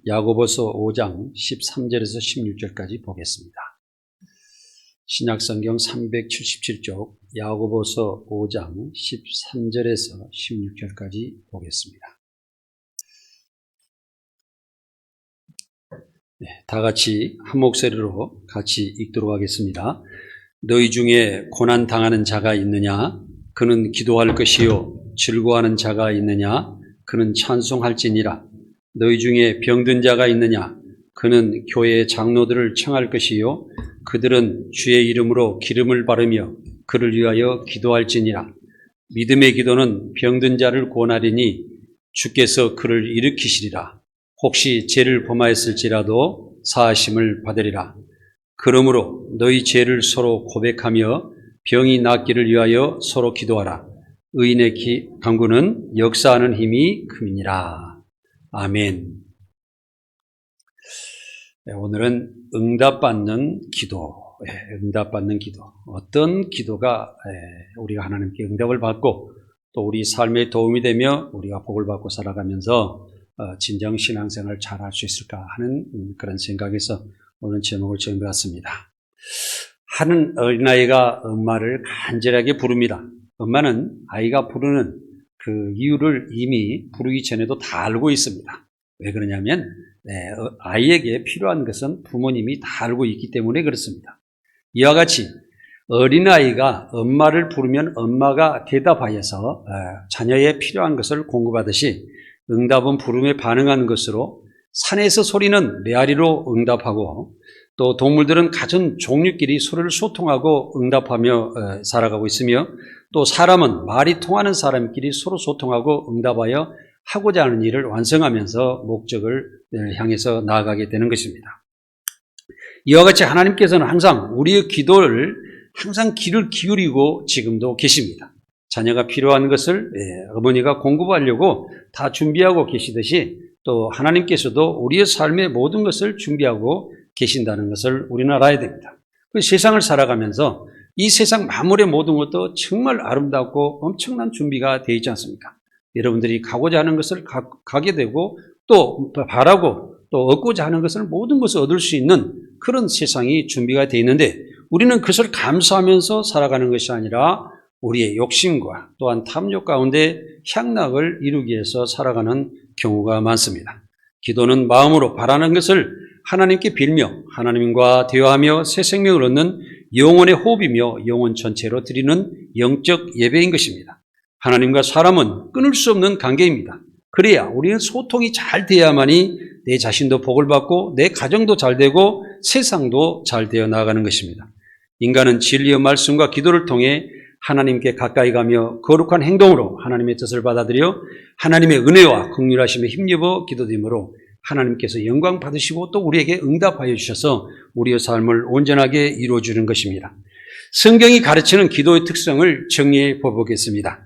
야고보서 5장 13절에서 16절까지 보겠습니다. 신약성경 377쪽 야고보서 5장 13절에서 16절까지 보겠습니다. 다 같이 한 목소리로 같이 읽도록 하겠습니다. 너희 중에 고난당하는 자가 있느냐? 그는 기도할 것이요. 즐거워하는 자가 있느냐? 그는 찬송할지니라. 너희 중에 병든 자가 있느냐? 그는 교회의 장로들을 청할 것이요. 그들은 주의 이름으로 기름을 바르며 그를 위하여 기도할지니라. 믿음의 기도는 병든 자를 구원하리니 주께서 그를 일으키시리라. 혹시 죄를 범하였을지라도 사하심을 받으리라. 그러므로 너희 죄를 서로 고백하며 병이 낫기를 위하여 서로 기도하라. 의인의 간구는 역사하는 힘이 큼이니라. 아멘. 오늘은 응답받는 기도, 응답받는 기도. 어떤 기도가 우리가 하나님께 응답을 받고 또 우리 삶에 도움이 되며 우리가 복을 받고 살아가면서 진정 신앙생활을 잘 할 수 있을까 하는 그런 생각에서 오늘 제목을 정해봤습니다. 한 어린아이가 엄마를 간절하게 부릅니다. 엄마는 아이가 부르는 그 이유를 이미 부르기 전에도 다 알고 있습니다. 왜 그러냐면 아이에게 필요한 것은 부모님이 다 알고 있기 때문에 그렇습니다. 이와 같이 어린아이가 엄마를 부르면 엄마가 대답하여서 자녀의 필요한 것을 공급하듯이 응답은 부름에 반응하는 것으로 산에서 소리는 메아리로 응답하고 또 동물들은 가진 종류끼리 서로를 소통하고 응답하며 살아가고 있으며 또 사람은 말이 통하는 사람끼리 서로 소통하고 응답하여 하고자 하는 일을 완성하면서 목적을 향해서 나아가게 되는 것입니다. 이와 같이 하나님께서는 항상 우리의 기도를 항상 귀를 기울이고 지금도 계십니다. 자녀가 필요한 것을 어머니가 공급하려고 다 준비하고 계시듯이 또 하나님께서도 우리의 삶의 모든 것을 준비하고 계신다는 것을 우리는 알아야 됩니다. 그 세상을 살아가면서 이 세상 만물의 모든 것도 정말 아름답고 엄청난 준비가 되어 있지 않습니까? 여러분들이 가고자 하는 것을 가게 되고 또 바라고 또 얻고자 하는 것을 모든 것을 얻을 수 있는 그런 세상이 준비가 되어 있는데 우리는 그것을 감사하면서 살아가는 것이 아니라 우리의 욕심과 또한 탐욕 가운데 향락을 이루기 위해서 살아가는 경우가 많습니다. 기도는 마음으로 바라는 것을 하나님께 빌며 하나님과 대화하며 새 생명을 얻는 영혼의 호흡이며 영혼 전체로 드리는 영적 예배인 것입니다. 하나님과 사람은 끊을 수 없는 관계입니다. 그래야 우리는 소통이 잘 돼야만이 내 자신도 복을 받고 내 가정도 잘 되고 세상도 잘 되어 나가는 것입니다. 인간은 진리의 말씀과 기도를 통해 하나님께 가까이 가며 거룩한 행동으로 하나님의 뜻을 받아들여 하나님의 은혜와 긍휼하심에 힘입어 기도드리므로 하나님께서 영광 받으시고 또 우리에게 응답하여 주셔서 우리의 삶을 온전하게 이루어주는 것입니다. 성경이 가르치는 기도의 특성을 정리해 보겠습니다.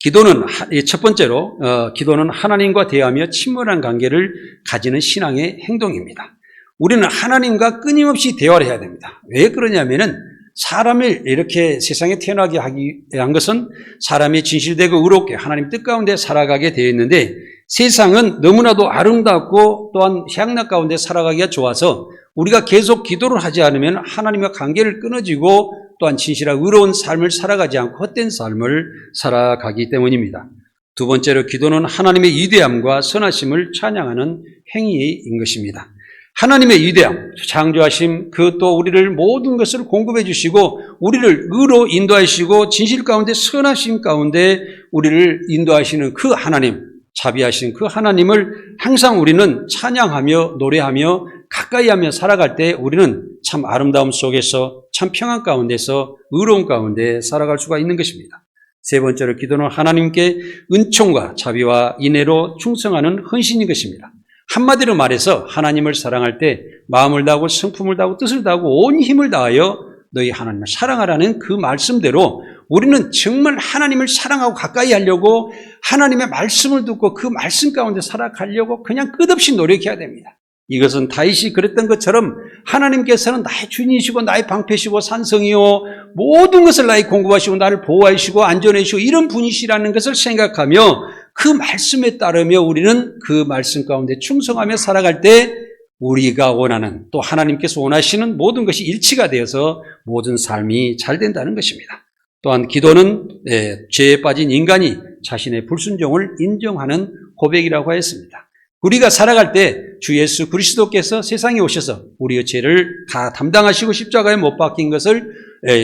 기도는 첫 번째로 기도는 하나님과 대화하며 친밀한 관계를 가지는 신앙의 행동입니다. 우리는 하나님과 끊임없이 대화를 해야 됩니다. 왜 그러냐면은 사람을 이렇게 세상에 태어나게 한 것은 사람이 진실되고 의롭게 하나님 뜻 가운데 살아가게 되어 있는데 세상은 너무나도 아름답고 또한 향락 가운데 살아가기가 좋아서 우리가 계속 기도를 하지 않으면 하나님과 관계를 끊어지고 또한 진실하고 의로운 삶을 살아가지 않고 헛된 삶을 살아가기 때문입니다. 두 번째로 기도는 하나님의 위대함과 선하심을 찬양하는 행위인 것입니다. 하나님의 위대함, 창조하심, 그 또 우리를 모든 것을 공급해 주시고 우리를 의로 인도하시고 진실 가운데 선하심 가운데 우리를 인도하시는 그 하나님, 자비하신 그 하나님을 항상 우리는 찬양하며 노래하며 가까이하며 살아갈 때 우리는 참 아름다움 속에서 참 평안 가운데서 의로운 가운데 살아갈 수가 있는 것입니다. 세 번째로 기도는 하나님께 은총과 자비와 인애로 충성하는 헌신인 것입니다. 한마디로 말해서 하나님을 사랑할 때 마음을 다하고 성품을 다하고 뜻을 다하고 온 힘을 다하여 너희 하나님을 사랑하라는 그 말씀대로 우리는 정말 하나님을 사랑하고 가까이 하려고 하나님의 말씀을 듣고 그 말씀 가운데 살아가려고 그냥 끝없이 노력해야 됩니다. 이것은 다윗이 그랬던 것처럼 하나님께서는 나의 주인이시고 나의 방패시고 산성이요 모든 것을 나의 공급하시고 나를 보호하시고 안전해 주시고 이런 분이시라는 것을 생각하며 그 말씀에 따르며 우리는 그 말씀 가운데 충성하며 살아갈 때 우리가 원하는 또 하나님께서 원하시는 모든 것이 일치가 되어서 모든 삶이 잘 된다는 것입니다. 또한 기도는 죄에 빠진 인간이 자신의 불순종을 인정하는 고백이라고 하였습니다. 우리가 살아갈 때 주 예수 그리스도께서 세상에 오셔서 우리의 죄를 다 담당하시고 십자가에 못 박힌 것을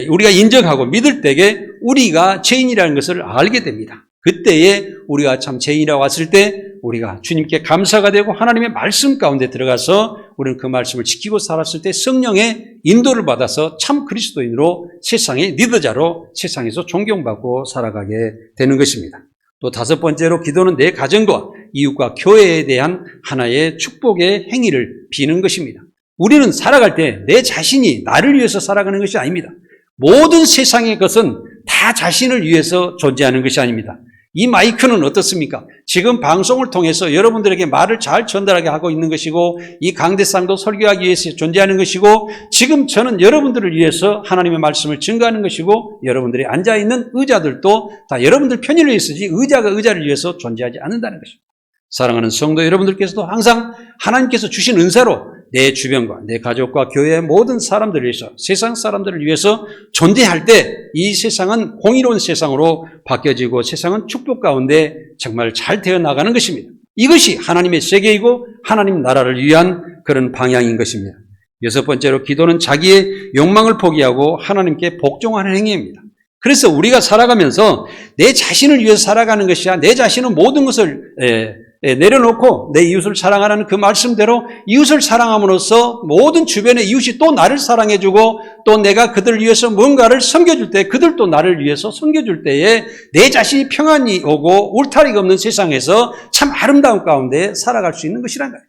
우리가 인정하고 믿을 때에 우리가 죄인이라는 것을 알게 됩니다. 그때에 우리가 참 죄인이라고 왔을 때 우리가 주님께 감사가 되고 하나님의 말씀 가운데 들어가서 우리는 그 말씀을 지키고 살았을 때 성령의 인도를 받아서 참 그리스도인으로 세상의 리더자로 세상에서 존경받고 살아가게 되는 것입니다. 또 다섯 번째로 기도는 내 가정과 이웃과 교회에 대한 하나의 축복의 행위를 비는 것입니다. 우리는 살아갈 때 내 자신이 나를 위해서 살아가는 것이 아닙니다. 모든 세상의 것은 다 자신을 위해서 존재하는 것이 아닙니다. 이 마이크는 어떻습니까? 지금 방송을 통해서 여러분들에게 말을 잘 전달하게 하고 있는 것이고 이 강대상도 설교하기 위해서 존재하는 것이고 지금 저는 여러분들을 위해서 하나님의 말씀을 증거하는 것이고 여러분들이 앉아있는 의자들도 다 여러분들 편의를 위해서지 의자가 의자를 위해서 존재하지 않는다는 것입니다. 사랑하는 성도 여러분들께서도 항상 하나님께서 주신 은사로 내 주변과 내 가족과 교회의 모든 사람들을 위해서 세상 사람들을 위해서 존재할 때 이 세상은 공의로운 세상으로 바뀌어지고 세상은 축복 가운데 정말 잘 되어나가는 것입니다. 이것이 하나님의 세계이고 하나님 나라를 위한 그런 방향인 것입니다. 여섯 번째로 기도는 자기의 욕망을 포기하고 하나님께 복종하는 행위입니다. 그래서 우리가 살아가면서 내 자신을 위해서 살아가는 것이 아니라 내 자신은 모든 것을 내려놓고 내 이웃을 사랑하라는 그 말씀대로 이웃을 사랑함으로써 모든 주변의 이웃이 또 나를 사랑해주고 또 내가 그들을 위해서 뭔가를 섬겨줄 때 그들도 나를 위해서 섬겨줄 때에 내 자신이 평안이 오고 울타리가 없는 세상에서 참 아름다운 가운데 살아갈 수 있는 것이란 거예요.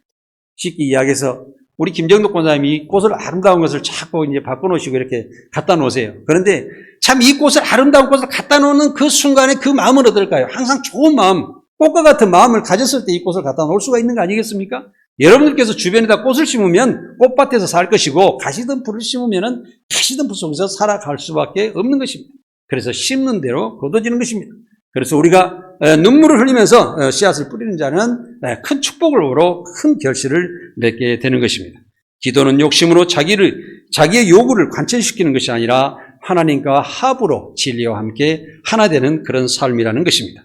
쉽게 이야기해서 우리 김정덕 권사님이 꽃을 아름다운 것을 자꾸 이제 바꿔놓으시고 이렇게 갖다 놓으세요. 그런데 참 이 꽃을 아름다운 꽃을 갖다 놓는 그 순간에 그 마음은 어떨까요? 항상 좋은 마음, 꽃과 같은 마음을 가졌을 때 이 꽃을 갖다 놓을 수가 있는 거 아니겠습니까? 여러분들께서 주변에다 꽃을 심으면 꽃밭에서 살 것이고 가시덤불을 심으면 가시덤불 속에서 살아갈 수밖에 없는 것입니다. 그래서 심는 대로 거둬지는 것입니다. 그래서 우리가 눈물을 흘리면서 씨앗을 뿌리는 자는 큰 축복으로 큰 결실을 맺게 되는 것입니다. 기도는 욕심으로 자기의 요구를 관철시키는 것이 아니라 하나님과 합으로 진리와 함께 하나 되는 그런 삶이라는 것입니다.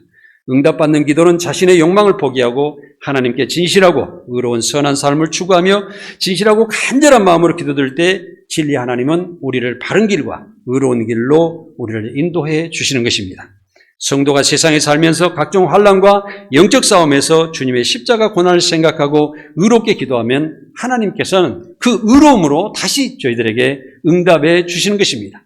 응답받는 기도는 자신의 욕망을 포기하고 하나님께 진실하고 의로운 선한 삶을 추구하며 진실하고 간절한 마음으로 기도드릴 때 진리 하나님은 우리를 바른 길과 의로운 길로 우리를 인도해 주시는 것입니다. 성도가 세상에 살면서 각종 환난과 영적 싸움에서 주님의 십자가 고난을 생각하고 의롭게 기도하면 하나님께서는 그 의로움으로 다시 저희들에게 응답해 주시는 것입니다.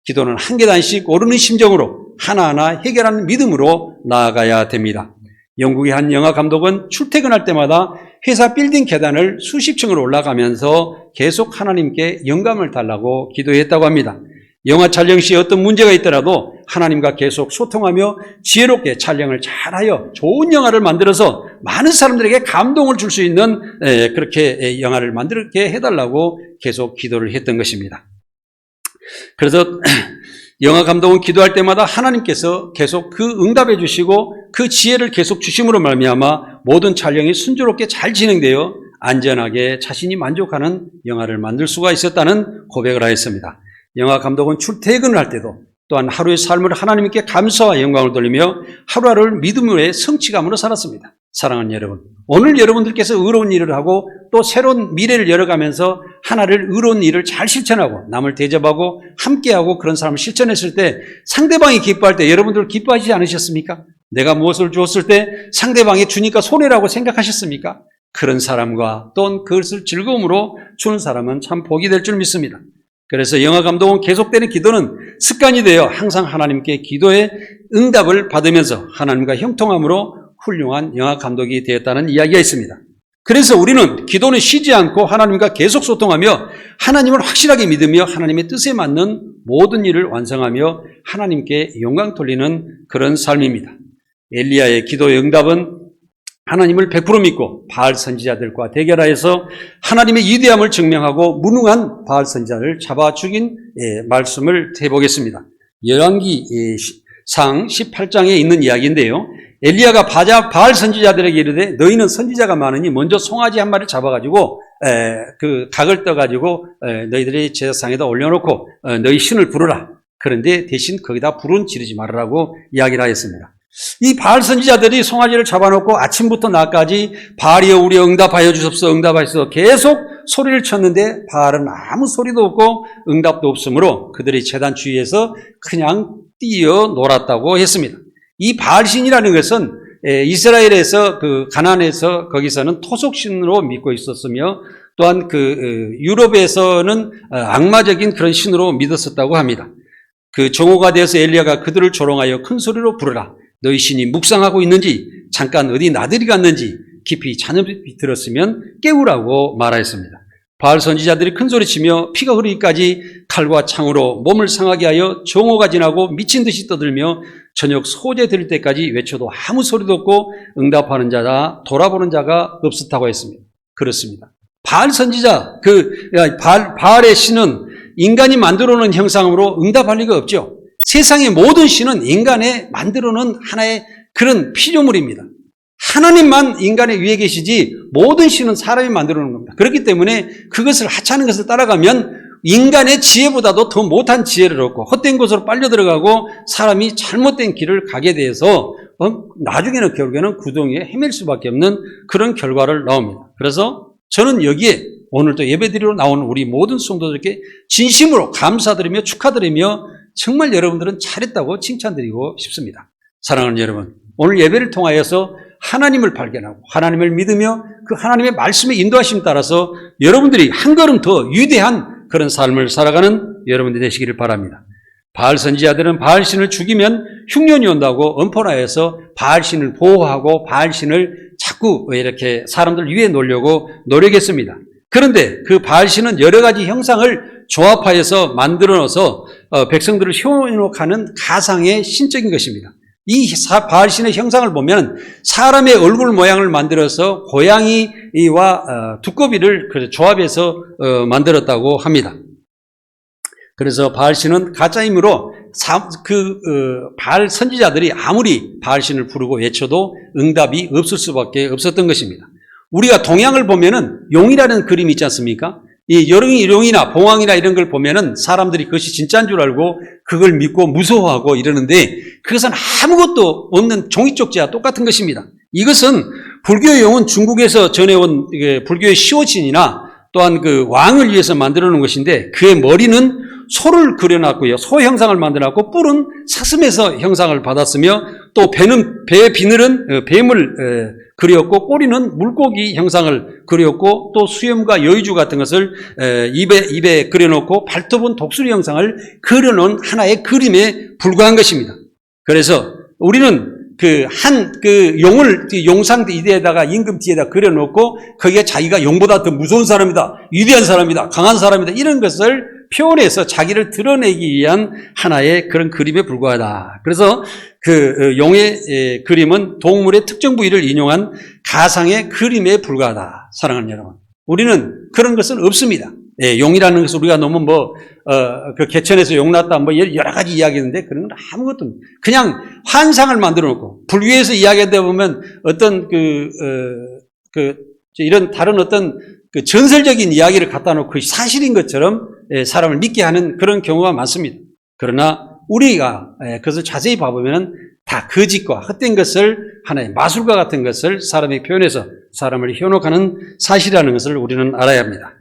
기도는 한 계단씩 오르는 심정으로 하나하나 해결하는 믿음으로 나아가야 됩니다. 영국의 한 영화 감독은 출퇴근할 때마다 회사 빌딩 계단을 수십 층을 올라가면서 계속 하나님께 영감을 달라고 기도했다고 합니다. 영화 촬영 시에 어떤 문제가 있더라도 하나님과 계속 소통하며 지혜롭게 촬영을 잘하여 좋은 영화를 만들어서 많은 사람들에게 감동을 줄 수 있는 그렇게 영화를 만들게 해달라고 계속 기도를 했던 것입니다. 그래서 영화 감독은 기도할 때마다 하나님께서 계속 그 응답해 주시고 그 지혜를 계속 주심으로 말미암아 모든 촬영이 순조롭게 잘 진행되어 안전하게 자신이 만족하는 영화를 만들 수가 있었다는 고백을 하였습니다. 영화 감독은 출퇴근을 할 때도 또한 하루의 삶을 하나님께 감사와 영광을 돌리며 하루하루를 믿음의 성취감으로 살았습니다. 사랑하는 여러분, 오늘 여러분들께서 의로운 일을 하고 또 새로운 미래를 열어가면서 하나를 의로운 일을 잘 실천하고 남을 대접하고 함께하고 그런 삶을 실천했을 때 상대방이 기뻐할 때 여러분들 기뻐하지 않으셨습니까? 내가 무엇을 주었을 때 상대방이 주니까 손해라고 생각하셨습니까? 그런 사람과 또 그것을 즐거움으로 주는 사람은 참 복이 될 줄 믿습니다. 그래서 영화 감독은 계속되는 기도는 습관이 되어 항상 하나님께 기도의 응답을 받으면서 하나님과 형통함으로 훌륭한 영화 감독이 되었다는 이야기가 있습니다. 그래서 우리는 기도는 쉬지 않고 하나님과 계속 소통하며 하나님을 확실하게 믿으며 하나님의 뜻에 맞는 모든 일을 완성하며 하나님께 영광 돌리는 그런 삶입니다. 엘리야의 기도의 응답은 하나님을 100% 믿고 바알 선지자들과 대결하여서 하나님의 위대함을 증명하고 무능한 바알 선지자를 잡아 죽인 말씀을 해보겠습니다. 열왕기상 18장에 있는 이야기인데요. 엘리야가 바알 선지자들에게 이르되 너희는 선지자가 많으니 먼저 송아지 한 마리를 잡아가지고 그 닭을 떠가지고 너희들이 제사상에다 올려놓고 너희 신을 부르라. 그런데 대신 거기다 불은 지르지 말으라고 이야기를 하였습니다. 이 바알 선지자들이 송아지를 잡아놓고 아침부터 낮까지 바알이여 우리 응답하여 주옵소서 응답하여서 계속 소리를 쳤는데 바알은 아무 소리도 없고 응답도 없으므로 그들이 제단 주위에서 그냥 뛰어 놀았다고 했습니다. 이 바알신이라는 것은 이스라엘에서 그 가나안에서 거기서는 토속신으로 믿고 있었으며 또한 그 유럽에서는 악마적인 그런 신으로 믿었었다고 합니다. 그 정오가 되어서 엘리야가 그들을 조롱하여 큰 소리로 부르라. 너희 신이 묵상하고 있는지 잠깐 어디 나들이 갔는지 깊이 자녀비 들었으면 깨우라고 말하였습니다. 바알 선지자들이 큰 소리치며 피가 흐르기까지 칼과 창으로 몸을 상하게 하여 정오가 지나고 미친 듯이 떠들며 저녁 소재 들을 때까지 외쳐도 아무 소리도 없고 응답하는 자나 돌아보는 자가 없었다고 했습니다. 그렇습니다. 바알 선지자, 바알의 신은 인간이 만들어 놓은 형상으로 응답할 리가 없죠. 세상의 모든 신은 인간의 만들어 놓은 하나의 그런 피조물입니다. 하나님만 인간의 위에 계시지 모든 신은 사람이 만들어 놓은 겁니다. 그렇기 때문에 그것을 하찮은 것을 따라가면 인간의 지혜보다도 더 못한 지혜를 얻고 헛된 곳으로 빨려 들어가고 사람이 잘못된 길을 가게 돼서 나중에는 결국에는 구덩이에 헤맬 수밖에 없는 그런 결과를 나옵니다. 그래서 저는 여기에 오늘도 예배드리러 나오는 우리 모든 성도들께 진심으로 감사드리며 축하드리며 정말 여러분들은 잘했다고 칭찬드리고 싶습니다. 사랑하는 여러분, 오늘 예배를 통하여서 하나님을 발견하고 하나님을 믿으며 그 하나님의 말씀의 인도하심에 따라서 여러분들이 한 걸음 더 위대한 그런 삶을 살아가는 여러분들이 되시기를 바랍니다. 바알 선지자들은 바알신을 죽이면 흉년이 온다고 엄포나해서 바알신을 보호하고 바알신을 자꾸 이렇게 사람들 위에 놓으려고 노력했습니다. 그런데 그 바알신은 여러 가지 형상을 조합하여서 만들어 넣어서 백성들을 현혹하는 가상의 신적인 것입니다. 이 바알신의 형상을 보면 사람의 얼굴 모양을 만들어서 고양이와 두꺼비를 조합해서 만들었다고 합니다. 그래서 바알신은 가짜이므로 바알 선지자들이 아무리 바알신을 부르고 외쳐도 응답이 없을 수밖에 없었던 것입니다. 우리가 동양을 보면은 용이라는 그림이 있지 않습니까? 이 용이나 봉황이나 이런 걸 보면은 사람들이 그것이 진짜인 줄 알고 그걸 믿고 무서워하고 이러는데 그것은 아무것도 없는 종이쪽지와 똑같은 것입니다. 이것은 불교의 용은 중국에서 전해온 불교의 시오신이나 또한 그 왕을 위해서 만들어 놓은 것인데 그의 머리는 소를 그려놨고요. 소 형상을 만들어놨고 뿔은 사슴에서 형상을 받았으며 또 배의 비늘은 뱀을 그렸고 꼬리는 물고기 형상을 그렸고 또 수염과 여의주 같은 것을 입에 그려놓고 발톱은 독수리 형상을 그려놓은 하나의 그림에 불과한 것입니다. 그래서 우리는 용을 용상 이대에다가 임금 뒤에다 그려놓고 거기에 자기가 용보다 더 무서운 사람이다, 위대한 사람이다, 강한 사람이다 이런 것을 표현해서 자기를 드러내기 위한 하나의 그런 그림에 불과하다. 그래서 그 용의 그림은 동물의 특정 부위를 인용한 가상의 그림에 불과하다. 사랑하는 여러분, 우리는 그런 것은 없습니다. 용이라는 것을 우리가 너무 그 개천에서 용 났다 여러 가지 이야기했는데 그런 건 아무것도 없습니다. 그냥 환상을 만들어 놓고 불교에서 이야기하다 보면 어떤 이런 다른 어떤 그 전설적인 이야기를 갖다 놓고 사실인 것처럼 사람을 믿게 하는 그런 경우가 많습니다. 그러나 우리가 그것을 자세히 봐보면 다 거짓과 헛된 것을 하나의 마술과 같은 것을 사람에게 표현해서 사람을 현혹하는 사실이라는 것을 우리는 알아야 합니다.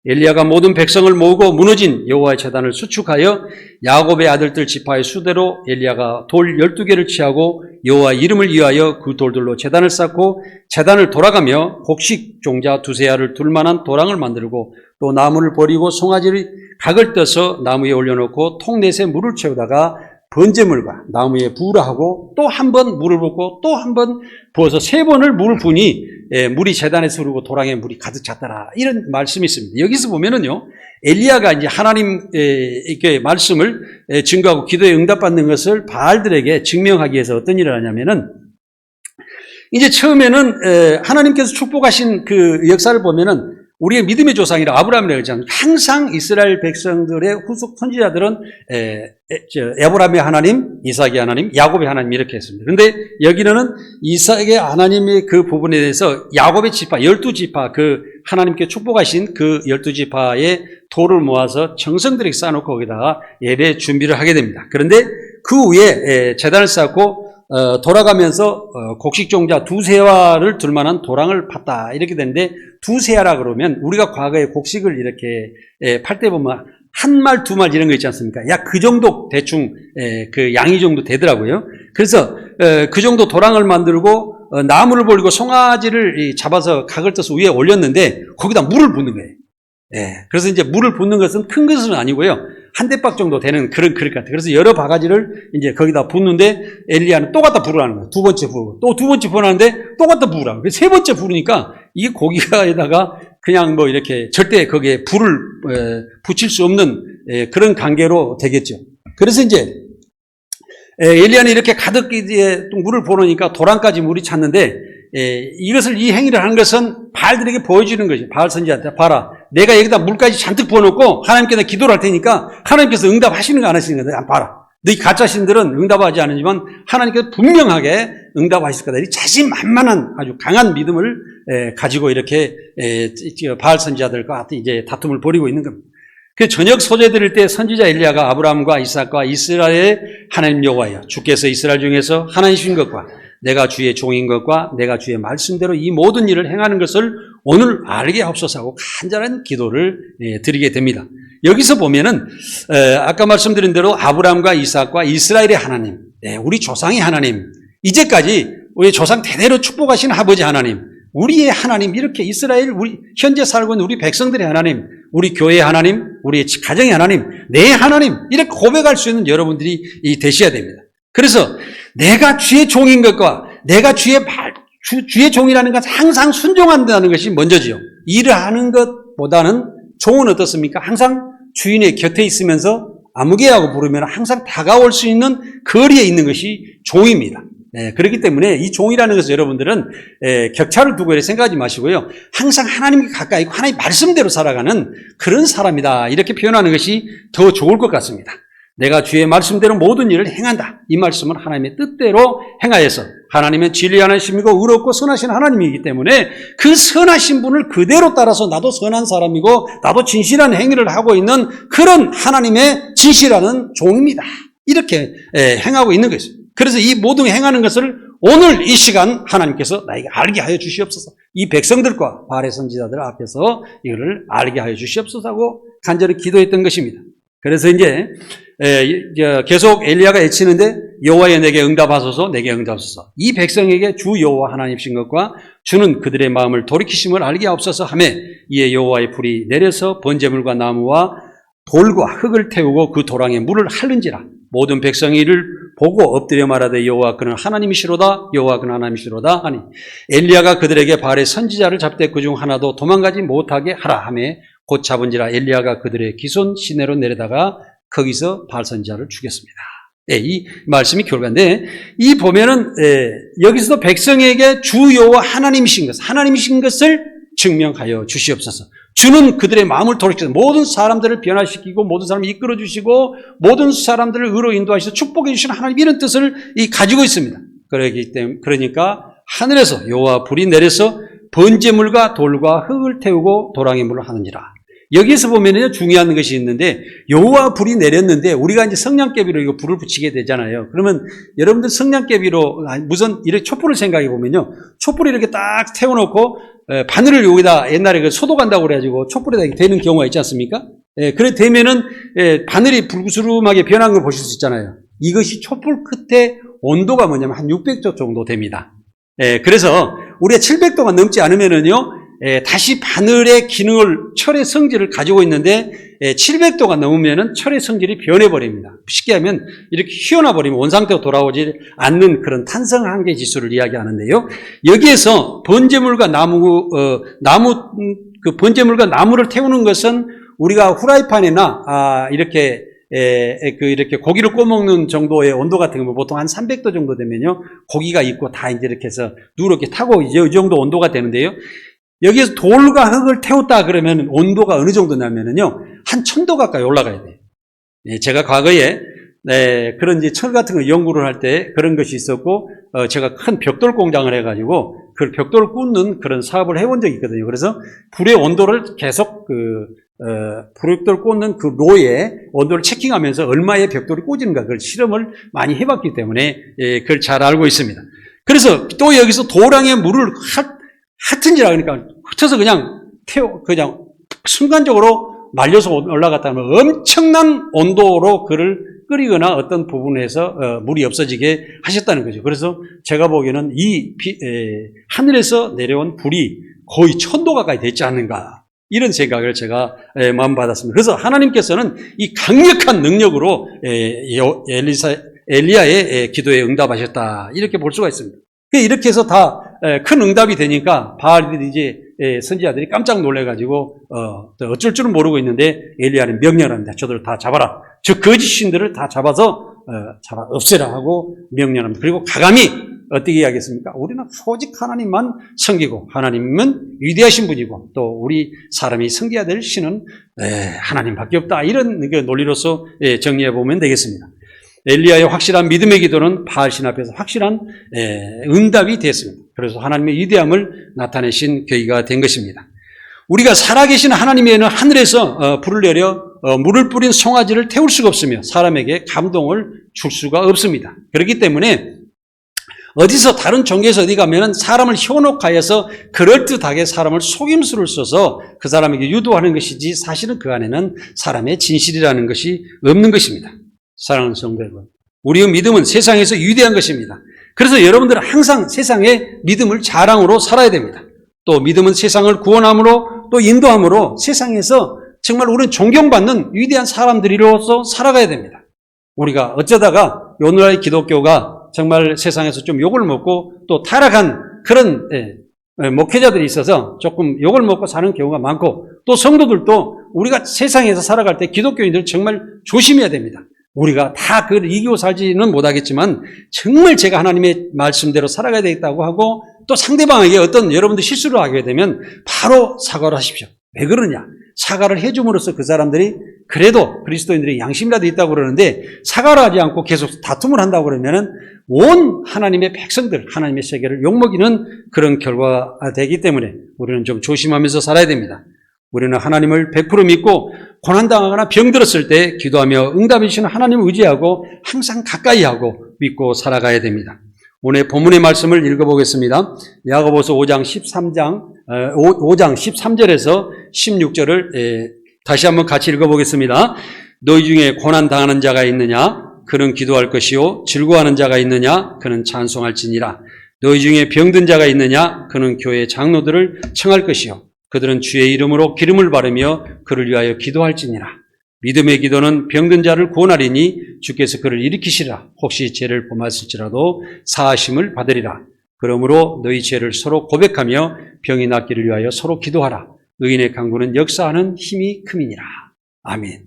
엘리야가 모든 백성을 모으고 무너진 여호와의 제단을 수축하여 야곱의 아들들 지파의 수대로 엘리야가 돌 12개를 취하고 여호와의 이름을 위하여 그 돌들로 제단을 쌓고 제단을 돌아가며 곡식 종자 두세 알을 둘 만한 도랑을 만들고 또 나무를 버리고 송아지를 각을 떠서 나무에 올려놓고 통넷에 물을 채우다가 번제물과 나무에 부으라 하고 또 한 번 물을 붓고 또 한 번 부어서 3번을 물을 부니 물이 제단에서 흐르고 도랑에 물이 가득 찼더라. 이런 말씀이 있습니다. 여기서 보면은요, 엘리야가 이제 하나님의 말씀을 증거하고 기도에 응답받는 것을 바알들에게 증명하기 위해서 어떤 일을 하냐면은 이제 처음에는 하나님께서 축복하신 그 역사를 보면은 우리의 믿음의 조상이라 아브라함이라고 했잖아요. 항상 이스라엘 백성들의 후속 선지자들은 에브라임의 하나님, 이삭의 하나님, 야곱의 하나님 이렇게 했습니다. 그런데 여기는 이삭의 하나님의 그 부분에 대해서 야곱의 지파, 12지파 그 하나님께 축복하신 그 12지파의 돌을 모아서 정성들에게 쌓아놓고 거기다가 예배 준비를 하게 됩니다. 그런데 그 위에 재단을 쌓고 돌아가면서 곡식종자 두세화를 둘만한 도랑을 팠다 이렇게 되는데 두세화라 그러면 우리가 과거에 곡식을 이렇게 팔 때 보면 한 말, 두 말 이런 거 있지 않습니까? 약 그 정도 대충 그 양이 정도 되더라고요. 그래서 그 정도 도랑을 만들고 나무를 벌리고 송아지를 잡아서 각을 떠서 위에 올렸는데 거기다 물을 붓는 거예요. 그래서 이제 물을 붓는 것은 큰 것은 아니고요. 한 대박 정도 되는 그런 그릇 같아요. 그래서 여러 바가지를 이제 거기다 붓는데 엘리야는 또 갖다 부으라는 거예요. 두 번째 부고 또 두 번째 부으라는데 또 갖다 부으라고. 세 번째 부으니까 이게 고기가에다가 그냥 뭐 이렇게 절대 거기에 불을 붙일 수 없는 그런 관계로 되겠죠. 그래서 이제 엘리야는 이렇게 가득 물을 부으니까 도랑까지 물이 찼는데 이것을 이 행위를 하는 것은 바알들에게 보여주는 것이 바알 선지자한테 봐라 내가 여기다 물까지 잔뜩 부어놓고 하나님께 기도를 할 테니까 하나님께서 응답하시는 거 안 하시는 거다. 봐라 너희 가짜신들은 응답하지 않으지만 하나님께서 분명하게 응답하실 거다. 이 자신만만한 아주 강한 믿음을 가지고 이렇게 바알 선지자들과 이제 다툼을 벌이고 있는 겁니다. 그 저녁 소재 드릴 때 선지자 엘리야가 아브라함과 이삭과 이스라엘의 하나님 여호와여 주께서 이스라엘 중에서 하나님이신 것과 내가 주의 종인 것과 내가 주의 말씀대로 이 모든 일을 행하는 것을 오늘 알게 하옵소서 하고 간절한 기도를 드리게 됩니다. 여기서 보면은 아까 말씀드린 대로 아브라함과 이삭과 이스라엘의 하나님, 우리 조상의 하나님, 이제까지 우리 조상 대대로 축복하신 아버지 하나님, 우리의 하나님, 이렇게 이스라엘 우리 현재 살고 있는 우리 백성들의 하나님, 우리 교회의 하나님, 우리 가정의 하나님, 내 하나님 이렇게 고백할 수 있는 여러분들이 되셔야 됩니다. 그래서 내가 주의 종인 것과 내가 주의 종이라는 것은 항상 순종한다는 것이 먼저지요. 일을 하는 것보다는 종은 어떻습니까? 항상 주인의 곁에 있으면서 아무개하고 부르면 항상 다가올 수 있는 거리에 있는 것이 종입니다. 그렇기 때문에 이 종이라는 것을 여러분들은 격차를 두고 이렇게 생각하지 마시고요. 항상 하나님께 가까이 있고 하나님 말씀대로 살아가는 그런 사람이다 이렇게 표현하는 것이 더 좋을 것 같습니다. 내가 주의 말씀대로 모든 일을 행한다. 이 말씀은 하나님의 뜻대로 행하여서 하나님은 진리하시고 의롭고 선하신 하나님이기 때문에 그 선하신 분을 그대로 따라서 나도 선한 사람이고 나도 진실한 행위를 하고 있는 그런 하나님의 진실하는 종입니다. 이렇게 행하고 있는 것입니다. 그래서 이 모든 행하는 것을 오늘 이 시간 하나님께서 나에게 알게 하여 주시옵소서. 이 백성들과 바알의 선지자들 앞에서 이거를 알게 하여 주시옵소서 하고 간절히 기도했던 것입니다. 그래서 이제 계속 엘리야가 외치는데 여호와여 내게 응답하소서 내게 응답하소서. 이 백성에게 주 여호와 하나님이신 것과 주는 그들의 마음을 돌이키심을 알게 하옵소서 하며 이에 여호와의 불이 내려서 번제물과 나무와 돌과 흙을 태우고 그 도랑에 물을 핥는지라. 모든 백성이 이를 보고 엎드려 말하되 여호와 그는 하나님이시로다 여호와 그는 하나님이시로다 하니 엘리야가 그들에게 바알의 선지자를 잡되 그중 하나도 도망가지 못하게 하라 하며 곧 잡은지라. 엘리야가 그들의 기손 시내로 내려다가 거기서 바알 선지자를 죽였습니다. 이 말씀이 결과인데 이 보면은 여기서도 백성에게 주 여호와 하나님이신 것을 증명하여 주시옵소서. 주는 그들의 마음을 돌이켜서 모든 사람들을 변화시키고 모든 사람을 이끌어 주시고 모든 사람들을 의로 인도하셔서 축복해 주시는 하나님 이런 뜻을 가지고 있습니다. 그러니까 하늘에서 여호와 불이 내려서 번제물과 돌과 흙을 태우고 도랑에 물을 하느니라. 여기서 보면은 중요한 것이 있는데 여호와 불이 내렸는데 우리가 이제 성냥개비로 이거 불을 붙이게 되잖아요. 그러면 여러분들 성냥개비로 무슨 이렇게 촛불을 생각해 보면요, 촛불을 이렇게 딱 태워놓고 바늘을 여기다 옛날에 그 소독한다고 그래가지고 촛불에다 되는 경우가 있지 않습니까? 그래 되면은 바늘이 불구스름하게 변한 걸 보실 수 있잖아요. 이것이 촛불 끝에 온도가 뭐냐면 한 600도 정도 됩니다. 그래서 우리가 700도가 넘지 않으면은요, 다시 바늘의 기능을, 철의 성질을 가지고 있는데 700도가 넘으면은 철의 성질이 변해버립니다. 쉽게 하면 이렇게 휘어나버리면 원상태로 돌아오지 않는 그런 탄성 한계 지수를 이야기하는데요. 여기에서 번제물과 번제물과 나무를 태우는 것은 우리가 후라이팬이나 이렇게 이렇게 고기를 구워먹는 정도의 온도 같은 거 보통 한 300도 정도 되면요, 고기가 익고 다 이제 이렇게 해서 누렇게 타고 이제 이 정도 온도가 되는데요. 여기에서 돌과 흙을 태웠다 그러면 온도가 어느 정도냐면요. 한 1000도 가까이 올라가야 돼요. 제가 과거에 그런 이제 철 같은 거 연구를 할 때 그런 것이 있었고, 제가 큰 벽돌 공장을 해가지고 그 벽돌을 굽는 그런 사업을 해본 적이 있거든요. 그래서 불의 온도를 계속 벽돌 꽂는 그 로에 온도를 체킹하면서 얼마의 벽돌이 꽂히는가 그걸 실험을 많이 해봤기 때문에 그걸 잘 알고 있습니다. 그래서 또 여기서 도랑에 물을 핫은지라 그러니까 흩어서 그냥 순간적으로 말려서 올라갔다면 엄청난 온도로 그를 끓이거나 어떤 부분에서 물이 없어지게 하셨다는 거죠. 그래서 제가 보기에는 하늘에서 내려온 불이 거의 1000도 가까이 됐지 않는가, 이런 생각을 제가 마음받았습니다. 그래서 하나님께서는 이 강력한 능력으로 엘리야의 기도에 응답하셨다, 이렇게 볼 수가 있습니다. 이렇게 해서 다 큰 응답이 되니까 바알들이 이제 선지자들이 깜짝 놀래가지고 어쩔 줄은 모르고 있는데 엘리야는 명령합니다. 저들을 다 잡아라. 즉 거짓 신들을 다 잡아서 없애라 하고 명령합니다. 그리고 가감히 어떻게 이야기했습니까? 우리는 오직 하나님만 섬기고 하나님은 위대하신 분이고 또 우리 사람이 섬겨야 될 신은 하나님밖에 없다, 이런 논리로서 정리해 보면 되겠습니다. 엘리야의 확실한 믿음의 기도는 바알신 앞에서 확실한 응답이 됐습니다. 그래서 하나님의 위대함을 나타내신 계기가 된 것입니다. 우리가 살아계신 하나님에는 하늘에서 불을 내려 물을 뿌린 송아지를 태울 수가 없으며 사람에게 감동을 줄 수가 없습니다. 그렇기 때문에 어디서 다른 종교에서 어디 가면은 사람을 현혹하여서 그럴듯하게 사람을 속임수를 써서 그 사람에게 유도하는 것이지, 사실은 그 안에는 사람의 진실이라는 것이 없는 것입니다. 사랑하는 성도 여러분, 우리의 믿음은 세상에서 위대한 것입니다. 그래서 여러분들은 항상 세상의 믿음을 자랑으로 살아야 됩니다. 또 믿음은 세상을 구원함으로 또 인도함으로 세상에서 정말 우리는 존경받는 위대한 사람들이로서 살아가야 됩니다. 우리가 어쩌다가 오늘날의 기독교가 정말 세상에서 좀 욕을 먹고 또 타락한 그런 목회자들이 있어서 조금 욕을 먹고 사는 경우가 많고, 또 성도들도 우리가 세상에서 살아갈 때 기독교인들 정말 조심해야 됩니다. 우리가 다 그걸 이기고 살지는 못하겠지만 정말 제가 하나님의 말씀대로 살아가야 되겠다고 하고, 또 상대방에게 어떤 여러분들 실수를 하게 되면 바로 사과를 하십시오. 왜 그러냐? 사과를 해줌으로써 그 사람들이 그래도 그리스도인들이 양심이라도 있다고 그러는데, 사과를 하지 않고 계속 다툼을 한다고 그러면은 온 하나님의 백성들, 하나님의 세계를 욕먹이는 그런 결과가 되기 때문에 우리는 좀 조심하면서 살아야 됩니다. 우리는 하나님을 100% 믿고 고난당하거나 병들었을 때 기도하며 응답해 주시는 하나님을 의지하고 항상 가까이 하고 믿고 살아가야 됩니다. 오늘 본문의 말씀을 읽어보겠습니다. 야고보서 5장 13절에서 16절을 다시 한번 같이 읽어보겠습니다. 너희 중에 고난당하는 자가 있느냐? 그는 기도할 것이요. 즐거워하는 자가 있느냐? 그는 찬송할지니라. 너희 중에 병든 자가 있느냐? 그는 교회 장로들을 청할 것이요. 그들은 주의 이름으로 기름을 바르며 그를 위하여 기도할지니라. 믿음의 기도는 병든 자를 구원하리니 주께서 그를 일으키시라. 혹시 죄를 범하실지라도 사하심을 받으리라. 그러므로 너희 죄를 서로 고백하며 병이 낫기를 위하여 서로 기도하라. 의인의 강구는 역사하는 힘이 큼이니라. 아멘.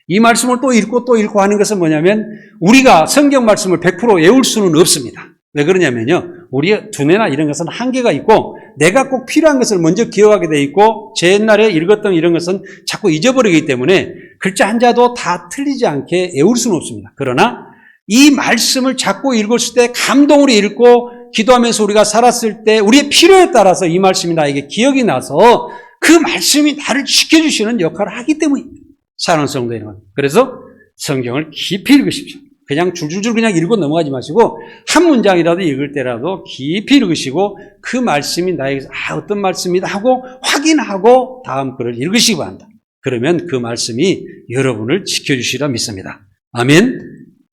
이 말씀을 또 읽고 하는 것은 뭐냐면, 우리가 성경 말씀을 100% 외울 수는 없습니다. 왜 그러냐면요, 우리의 두뇌나 이런 것은 한계가 있고 내가 꼭 필요한 것을 먼저 기억하게 돼 있고 제 옛날에 읽었던 이런 것은 자꾸 잊어버리기 때문에 글자 한자도 다 틀리지 않게 외울 수는 없습니다. 그러나 이 말씀을 자꾸 읽었을 때 감동으로 읽고 기도하면서 우리가 살았을 때 우리의 필요에 따라서 이 말씀이 나에게 기억이 나서 그 말씀이 나를 지켜주시는 역할을 하기 때문입니다. 사랑하는 성도 여러분, 그래서 성경을 깊이 읽으십시오. 그냥 줄줄줄 그냥 읽고 넘어가지 마시고 한 문장이라도 읽을 때라도 깊이 읽으시고 그 말씀이 나에게 어떤 말씀이다 하고 확인하고 다음 글을 읽으시기 바랍니다. 그러면 그 말씀이 여러분을 지켜주시리라 믿습니다. 아멘.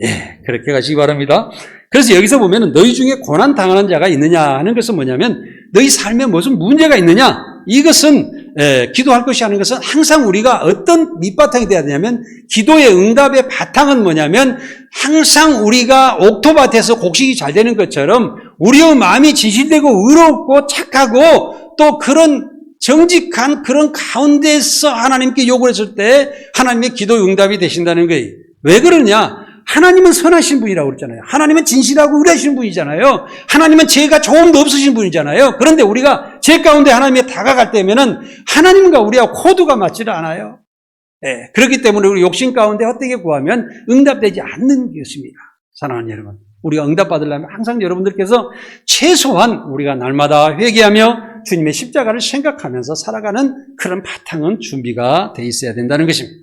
예, 그렇게 가시기 바랍니다. 그래서 여기서 보면은 너희 중에 고난 당하는 자가 있느냐 하는 것은 뭐냐면 너희 삶에 무슨 문제가 있느냐, 이것은 기도할 것이 하는 것은 항상 우리가 어떤 밑바탕이 되어야 되냐면, 기도의 응답의 바탕은 뭐냐면 항상 우리가 옥토밭에서 곡식이 잘 되는 것처럼 우리의 마음이 진실되고 의롭고 착하고 또 그런 정직한 그런 가운데서 하나님께 요구를 했을 때 하나님의 기도 응답이 되신다는 거예요. 왜 그러냐? 하나님은 선하신 분이라고 그랬잖아요. 하나님은 진실하고 의뢰하신 분이잖아요. 하나님은 죄가 조금도 없으신 분이잖아요. 그런데 우리가 죄 가운데 하나님에 다가갈 때면은 하나님과 우리와 코드가 맞지를 않아요. 예, 그렇기 때문에 우리 욕심 가운데 헛되게 구하면 응답되지 않는 것입니다. 사랑하는 여러분, 우리가 응답받으려면 항상 여러분들께서 최소한 우리가 날마다 회개하며 주님의 십자가를 생각하면서 살아가는 그런 바탕은 준비가 돼 있어야 된다는 것입니다.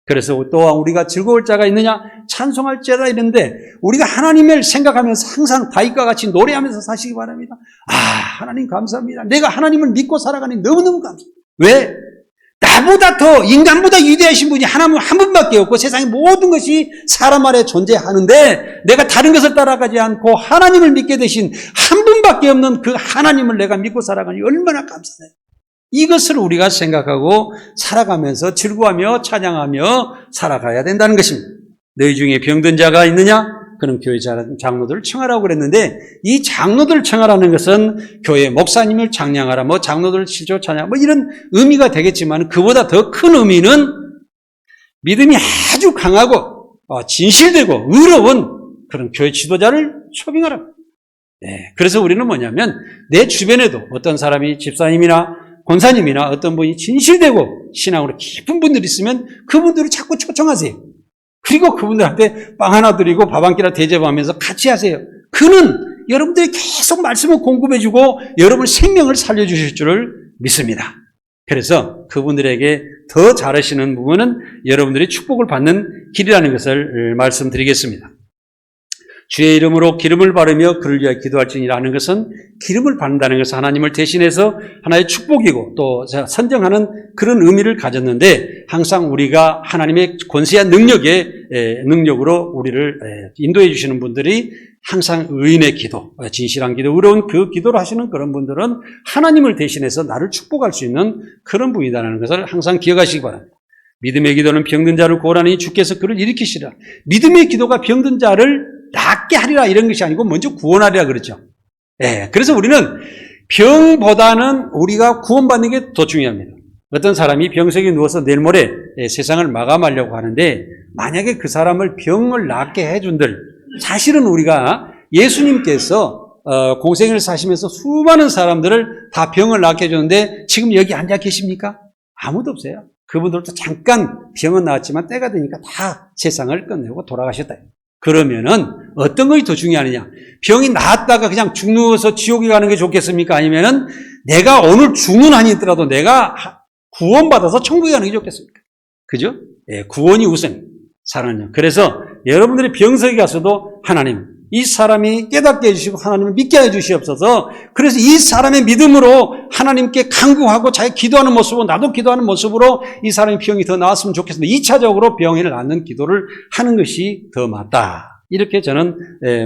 그래서 또한 우리가 즐거울 자가 있느냐, 찬송할 자가 있는데 우리가 하나님을 생각하면서 항상 다윗과 같이 노래하면서 사시기 바랍니다. 아, 하나님 감사합니다. 내가 하나님을 믿고 살아가니 너무너무 감사합니다. 왜? 나보다 더 인간보다 위대하신 분이 하나님 한 분밖에 없고 세상의 모든 것이 사람 아래 존재하는데 내가 다른 것을 따라가지 않고 하나님을 믿게 되신 한 분밖에 없는 그 하나님을 내가 믿고 살아가니 얼마나 감사해요. 이것을 우리가 생각하고 살아가면서 즐거워하며 찬양하며 살아가야 된다는 것입니다. 너희 중에 병든 자가 있느냐? 그는 교회 장로들을 청하라고 그랬는데 이 장로들을 청하라는 것은 교회 목사님을 장량하라, 뭐 장로들을 실조 찬양, 뭐 이런 의미가 되겠지만 그보다 더 큰 의미는 믿음이 아주 강하고 진실되고 의로운 그런 교회 지도자를 초빙하라. 네, 그래서 우리는 뭐냐면 내 주변에도 어떤 사람이 집사님이나 권사님이나 어떤 분이 진실되고 신앙으로 깊은 분들이 있으면 그분들을 자꾸 초청하세요. 그리고 그분들한테 빵 하나 드리고 밥 한 끼나 대접하면서 같이 하세요. 그는 여러분들이 계속 말씀을 공급해주고 여러분 생명을 살려주실 줄을 믿습니다. 그래서 그분들에게 더 잘하시는 부분은 여러분들이 축복을 받는 길이라는 것을 말씀드리겠습니다. 주의 이름으로 기름을 바르며 그를 위하여 기도할지니라 하는 것은 기름을 바른다는 것은 하나님을 대신해서 하나의 축복이고 또 선정하는 그런 의미를 가졌는데 항상 우리가 하나님의 권세와 능력으로 우리를 인도해 주시는 분들이 항상 의인의 기도, 진실한 기도, 의로운 그 기도를 하시는 그런 분들은 하나님을 대신해서 나를 축복할 수 있는 그런 분이다라는 것을 항상 기억하시기 바랍니다. 믿음의 기도는 병든 자를 구원하니 주께서 그를 일으키시라. 믿음의 기도가 병든 자를 낫게 하리라 이런 것이 아니고 먼저 구원하리라 그러죠. 예, 그래서 우리는 병보다는 우리가 구원받는 게 더 중요합니다. 어떤 사람이 병석에 누워서 내일 모레 세상을 마감하려고 하는데 만약에 그 사람을 병을 낫게 해준들, 사실은 우리가 예수님께서 공생을 사시면서 수많은 사람들을 다 병을 낫게 해줬는데 지금 여기 앉아 계십니까? 아무도 없어요. 그분들도 잠깐 병은 나았지만 때가 되니까 다 세상을 끝내고 돌아가셨다. 그러면은 어떤 것이 더 중요하느냐? 병이 나았다가 그냥 죽누워서 지옥에 가는 게 좋겠습니까? 아니면은 내가 오늘 죽는 한이 있더라도 내가 구원받아서 천국에 가는 게 좋겠습니까? 그죠? 예, 구원이 우선. 사랑하는. 그래서 여러분들이 병석에 가서도 하나님, 이 사람이 깨닫게 해주시고 하나님을 믿게 해주시옵소서. 그래서 이 사람의 믿음으로 하나님께 간구하고 자기 기도하는 모습으로 나도 기도하는 모습으로 이 사람의 병이 더 나았으면 좋겠습니다. 2차적으로 병을 낫는 기도를 하는 것이 더 맞다. 이렇게 저는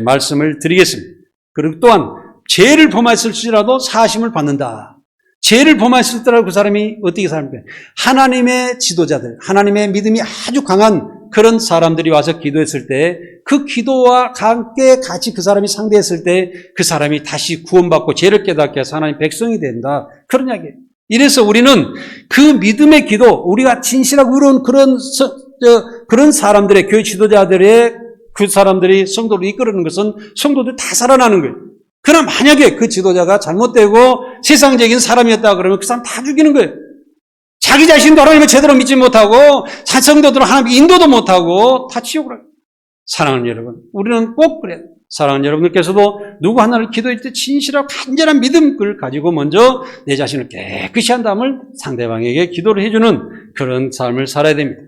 말씀을 드리겠습니다. 그리고 또한 죄를 범했을지라도 사하심을 받는다. 죄를 범했을지라도 그 사람이 어떻게 삽니까? 하나님의 지도자들, 하나님의 믿음이 아주 강한 그런 사람들이 와서 기도했을 때 그 기도와 함께 같이 그 사람이 상대했을 때 그 사람이 다시 구원받고 죄를 깨닫게 해서 하나님의 백성이 된다. 그런 이야기예요. 이래서 우리는 그 믿음의 기도, 우리가 진실하고 의로운 그런 사람들의 교회 지도자들의 그 사람들이 성도를 이끌는 것은 성도들이 다 살아나는 거예요. 그러나 만약에 그 지도자가 잘못되고 세상적인 사람이었다 그러면 그 사람 다 죽이는 거예요. 자기 자신도 하나님을 제대로 믿지 못하고 성도들은 하나님 인도도 못하고 다 지옥으로 가요. 사랑하는 여러분, 우리는 꼭 그래요. 사랑하는 여러분들께서도 누구 하나를 기도할 때 진실하고 간절한 믿음을 가지고 먼저 내 자신을 깨끗이 한 다음을 상대방에게 기도를 해주는 그런 삶을 살아야 됩니다.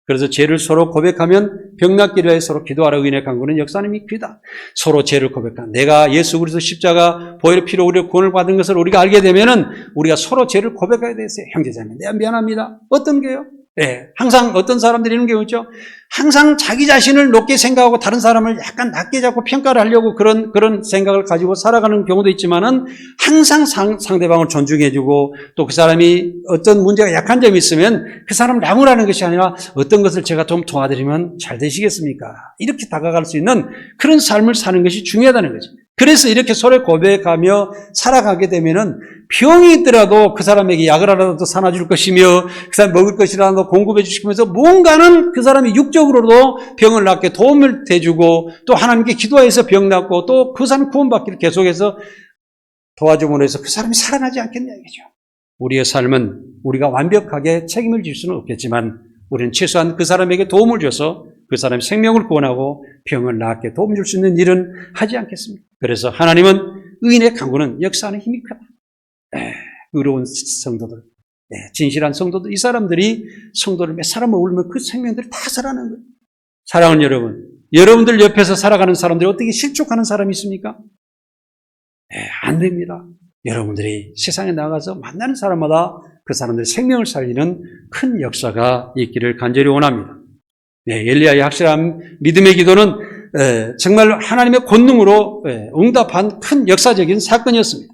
그래서 죄를 서로 고백하면 병낫기를 위해 서로 기도하라. 의인의 간구는 역사님이 귀다. 서로 죄를 고백한 내가 예수 그리스도 십자가 보혈의 피로 우리의 구원을 받은 것을 우리가 알게 되면은 우리가 서로 죄를 고백하게 되세요. 형제자매, 내가 미안합니다. 어떤 게요? 예, 항상 어떤 사람들이 이런 경우 있죠. 항상 자기 자신을 높게 생각하고 다른 사람을 약간 낮게 잡고 평가를 하려고 그런 생각을 가지고 살아가는 경우도 있지만은 항상 상대방을 존중해주고 또 그 사람이 어떤 문제가 약한 점이 있으면 그 사람을 나무라는 것이 아니라 어떤 것을 제가 좀 도와드리면 잘 되시겠습니까? 이렇게 다가갈 수 있는 그런 삶을 사는 것이 중요하다는 거죠. 그래서 이렇게 서로 고백하며 살아가게 되면은 병이 있더라도 그 사람에게 약을 하나도 사놔 줄 것이며 그 사람 먹을 것이라도 공급해 주시면서 뭔가는 그 사람이 육적으로도 병을 낫게 도움을 대주고 또 하나님께 기도해서 병 낫고 또 그 사람 구원받기를 계속해서 도와줌으로 해서 그 사람이 살아나지 않겠냐 이거죠. 우리의 삶은 우리가 완벽하게 책임을 질 수는 없겠지만 우리는 최소한 그 사람에게 도움을 줘서 그 사람의 생명을 구원하고 병을 낫게 도움 줄 수 있는 일은 하지 않겠습니까? 그래서 하나님은 의인의 강구는 역사하는 힘이 크다. 의로운 성도들, 진실한 성도들, 이 사람들이 성도를 몇 사람 어울리면 그 생명들이 다 살아나는 거예요. 사랑하는 여러분, 여러분들 옆에서 살아가는 사람들이 어떻게 실족하는 사람이 있습니까? 안 됩니다. 여러분들이 세상에 나가서 만나는 사람마다 그 사람들의 생명을 살리는 큰 역사가 있기를 간절히 원합니다. 엘리야의 확실한 믿음의 기도는 정말 하나님의 권능으로 응답한 큰 역사적인 사건이었습니다.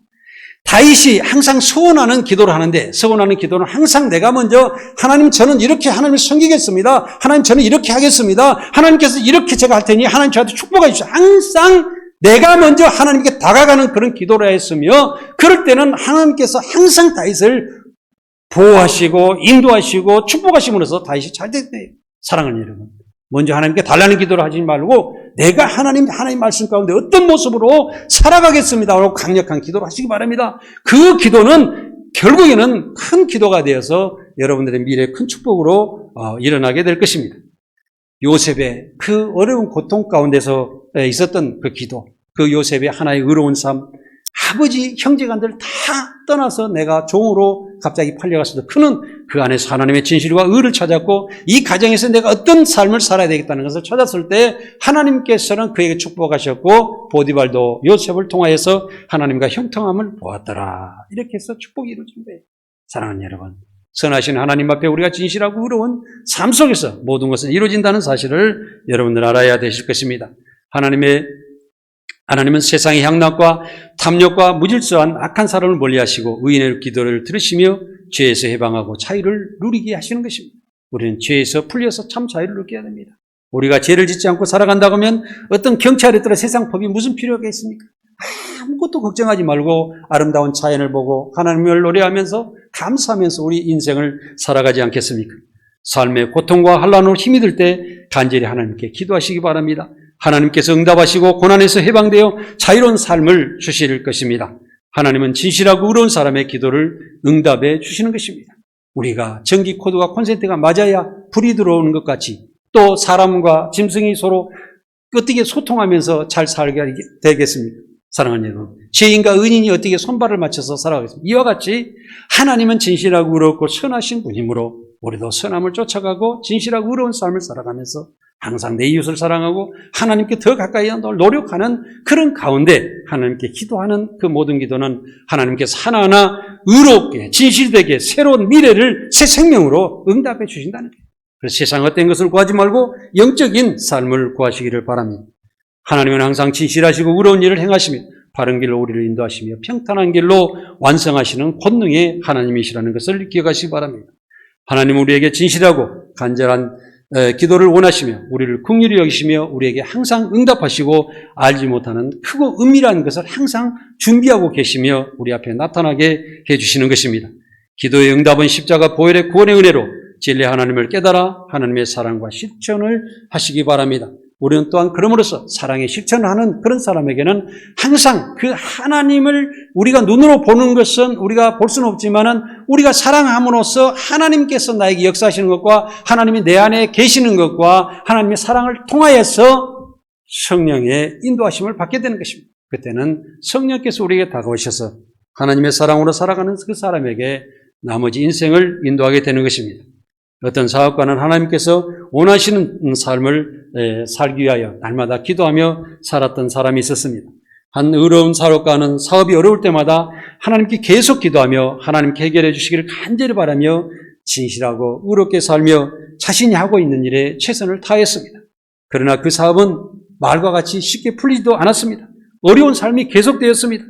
다윗이 항상 소원하는 기도를 하는데 소원하는 기도는 항상 내가 먼저 하나님 저는 이렇게 하나님을 섬기겠습니다. 하나님 저는 이렇게 하겠습니다. 하나님께서 이렇게 제가 할 테니 하나님 저한테 축복해 주십시오. 항상 내가 먼저 하나님께 다가가는 그런 기도를 했으며 그럴 때는 하나님께서 항상 다윗을 보호하시고 인도하시고 축복하심으로써 다윗이 잘 됐네요. 사랑하는 여러분, 먼저 하나님께 달라는 기도를 하지 말고 내가 하나님 말씀 가운데 어떤 모습으로 살아가겠습니다 라고 강력한 기도를 하시기 바랍니다. 그 기도는 결국에는 큰 기도가 되어서 여러분들의 미래에 큰 축복으로 일어나게 될 것입니다. 요셉의 그 어려운 고통 가운데서 있었던 그 기도, 그 요셉의 하나의 의로운 삶, 아버지 형제간들 다 떠나서 내가 종으로 갑자기 팔려갔을 때 그는 그 안에서 하나님의 진실과 의를 찾았고 이 가정에서 내가 어떤 삶을 살아야 되겠다는 것을 찾았을 때 하나님께서는 그에게 축복하셨고 보디발도 요셉을 통하여서 하나님과 형통함을 보았더라. 이렇게 해서 축복이 이루어진 거예요. 사랑하는 여러분, 선하신 하나님 앞에 우리가 진실하고 의로운 삶 속에서 모든 것은 이루어진다는 사실을 여러분들 알아야 되실 것입니다. 하나님은 세상의 향락과 탐욕과 무질서한 악한 사람을 멀리하시고 의인의 기도를 들으시며 죄에서 해방하고 자유를 누리게 하시는 것입니다. 우리는 죄에서 풀려서 참 자유를 누리게 해야 됩니다. 우리가 죄를 짓지 않고 살아간다고 하면 어떤 경찰이 있더라 세상 법이 무슨 필요가 있습니까? 아무것도 걱정하지 말고 아름다운 자연을 보고 하나님을 노래하면서 감사하면서 우리 인생을 살아가지 않겠습니까? 삶의 고통과 환난으로 힘이 들 때 간절히 하나님께 기도하시기 바랍니다. 하나님께서 응답하시고 고난에서 해방되어 자유로운 삶을 주실 것입니다. 하나님은 진실하고 의로운 사람의 기도를 응답해 주시는 것입니다. 우리가 전기 코드와 콘센트가 맞아야 불이 들어오는 것 같이 또 사람과 짐승이 서로 어떻게 소통하면서 잘 살게 되겠습니까? 사랑하는 여러분, 죄인과 의인이 어떻게 손발을 맞춰서 살아가겠습니까? 이와 같이 하나님은 진실하고 의롭고 선하신 분이므로 우리도 선함을 쫓아가고 진실하고 의로운 삶을 살아가면서 항상 내 이웃을 사랑하고 하나님께 더 가까이 노력하는 그런 가운데 하나님께 기도하는 그 모든 기도는 하나님께서 하나하나 의롭게 진실되게 새로운 미래를 새 생명으로 응답해 주신다는 거예요. 그래서 세상 어떤 것을 구하지 말고 영적인 삶을 구하시기를 바랍니다. 하나님은 항상 진실하시고 의로운 일을 행하시며 바른 길로 우리를 인도하시며 평탄한 길로 완성하시는 권능의 하나님이시라는 것을 기억하시기 바랍니다. 하나님은 우리에게 진실하고 간절한 기도를 원하시며 우리를 긍휼히 여기시며 우리에게 항상 응답하시고 알지 못하는 크고 은밀한 것을 항상 준비하고 계시며 우리 앞에 나타나게 해주시는 것입니다. 기도의 응답은 십자가 보혈의 구원의 은혜로 진리 하나님을 깨달아 하나님의 사랑과 실천을 하시기 바랍니다. 우리는 또한 그럼으로써 사랑의 실천을 하는 그런 사람에게는 항상 그 하나님을 우리가 눈으로 보는 것은 우리가 볼 수는 없지만은 우리가 사랑함으로써 하나님께서 나에게 역사하시는 것과 하나님이 내 안에 계시는 것과 하나님의 사랑을 통하여서 성령의 인도하심을 받게 되는 것입니다. 그때는 성령께서 우리에게 다가오셔서 하나님의 사랑으로 살아가는 그 사람에게 나머지 인생을 인도하게 되는 것입니다. 어떤 사업가는 하나님께서 원하시는 삶을 살기 위하여 날마다 기도하며 살았던 사람이 있었습니다. 한 의로운 사업가는 사업이 어려울 때마다 하나님께 계속 기도하며 하나님께 해결해 주시기를 간절히 바라며 진실하고 의롭게 살며 자신이 하고 있는 일에 최선을 다했습니다. 그러나 그 사업은 말과 같이 쉽게 풀리지도 않았습니다. 어려운 삶이 계속되었습니다.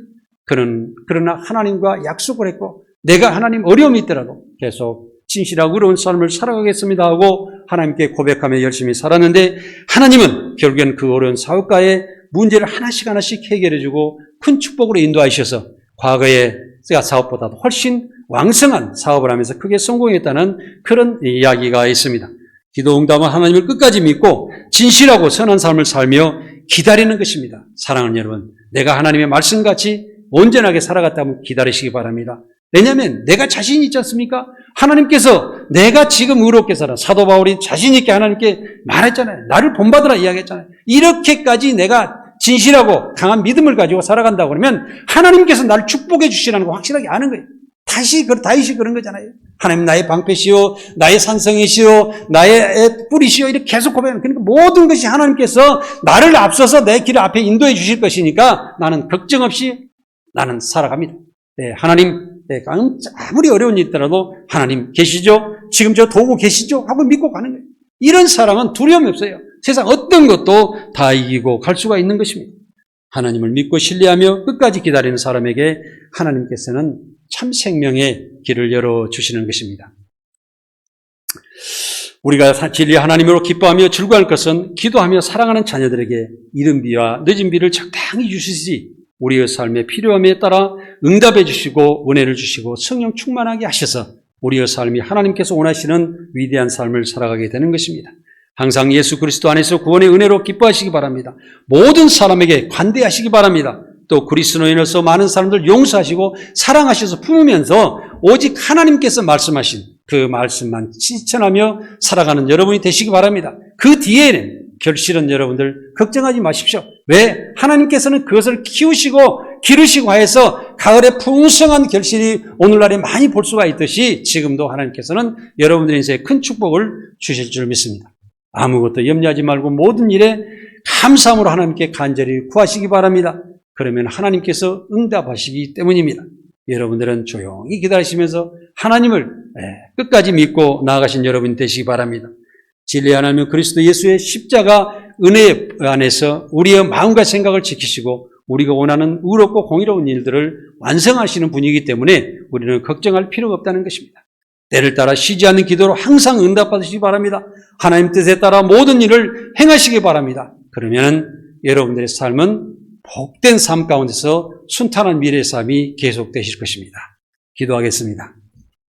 그러나 하나님과 약속을 했고 내가 하나님 어려움이 있더라도 계속 진실하고 의로운 삶을 살아가겠습니다 하고 하나님께 고백하며 열심히 살았는데 하나님은 결국엔 그 어려운 사업가의 문제를 하나씩 해결해주고 큰 축복으로 인도하셔서 과거의 사업보다도 훨씬 왕성한 사업을 하면서 크게 성공했다는 그런 이야기가 있습니다. 기도 응답은 하나님을 끝까지 믿고 진실하고 선한 삶을 살며 기다리는 것입니다. 사랑하는 여러분, 내가 하나님의 말씀같이 온전하게 살아갔다면 기다리시기 바랍니다. 왜냐하면 내가 자신 있지 않습니까? 하나님께서 내가 지금 의롭게 살아. 사도 바울이 자신 있게 하나님께 말했잖아요. 나를 본받으라 이야기했잖아요. 이렇게까지 내가 진실하고 강한 믿음을 가지고 살아간다고 그러면 하나님께서 나를 축복해 주시라는 거 확실하게 아는 거예요. 다윗이 그런 거잖아요. 하나님 나의 방패시오, 나의 산성이시오, 나의 뿌리시오 이렇게 계속 고백하는. 그러니까 모든 것이 하나님께서 나를 앞서서 내 길 앞에 인도해 주실 것이니까 나는 걱정 없이 나는 살아갑니다. 네, 하나님 아무리 어려운 일이 있더라도 하나님 계시죠? 지금 저 도구 계시죠? 하고 믿고 가는 거예요. 이런 사람은 두려움이 없어요. 세상 어떤 것도 다 이기고 갈 수가 있는 것입니다. 하나님을 믿고 신뢰하며 끝까지 기다리는 사람에게 하나님께서는 참 생명의 길을 열어주시는 것입니다. 우리가 진리 하나님으로 기뻐하며 즐거워할 것은 기도하며 사랑하는 자녀들에게 이른 비와 늦은 비를 적당히 주시지 우리의 삶의 필요함에 따라 응답해 주시고 은혜를 주시고 성령 충만하게 하셔서 우리의 삶이 하나님께서 원하시는 위대한 삶을 살아가게 되는 것입니다. 항상 예수 그리스도 안에서 구원의 은혜로 기뻐하시기 바랍니다. 모든 사람에게 관대하시기 바랍니다. 또 그리스도로 인해서 많은 사람들 용서하시고 사랑하셔서 품으면서 오직 하나님께서 말씀하신 그 말씀만 실천하며 살아가는 여러분이 되시기 바랍니다. 그 뒤에는 결실은 여러분들 걱정하지 마십시오. 왜? 하나님께서는 그것을 키우시고 기르시고 하여서 가을에 풍성한 결실이 오늘날에 많이 볼 수가 있듯이 지금도 하나님께서는 여러분들 인생에 큰 축복을 주실 줄 믿습니다. 아무것도 염려하지 말고 모든 일에 감사함으로 하나님께 간절히 구하시기 바랍니다. 그러면 하나님께서 응답하시기 때문입니다. 여러분들은 조용히 기다리시면서 하나님을 끝까지 믿고 나아가신 여러분 되시기 바랍니다. 진리 하나님 그리스도 예수의 십자가 은혜 안에서 우리의 마음과 생각을 지키시고 우리가 원하는 의롭고 공의로운 일들을 완성하시는 분이기 때문에 우리는 걱정할 필요가 없다는 것입니다. 때를 따라 쉬지 않는 기도로 항상 응답받으시기 바랍니다. 하나님 뜻에 따라 모든 일을 행하시기 바랍니다. 그러면 여러분들의 삶은 복된 삶 가운데서 순탄한 미래의 삶이 계속되실 것입니다. 기도하겠습니다.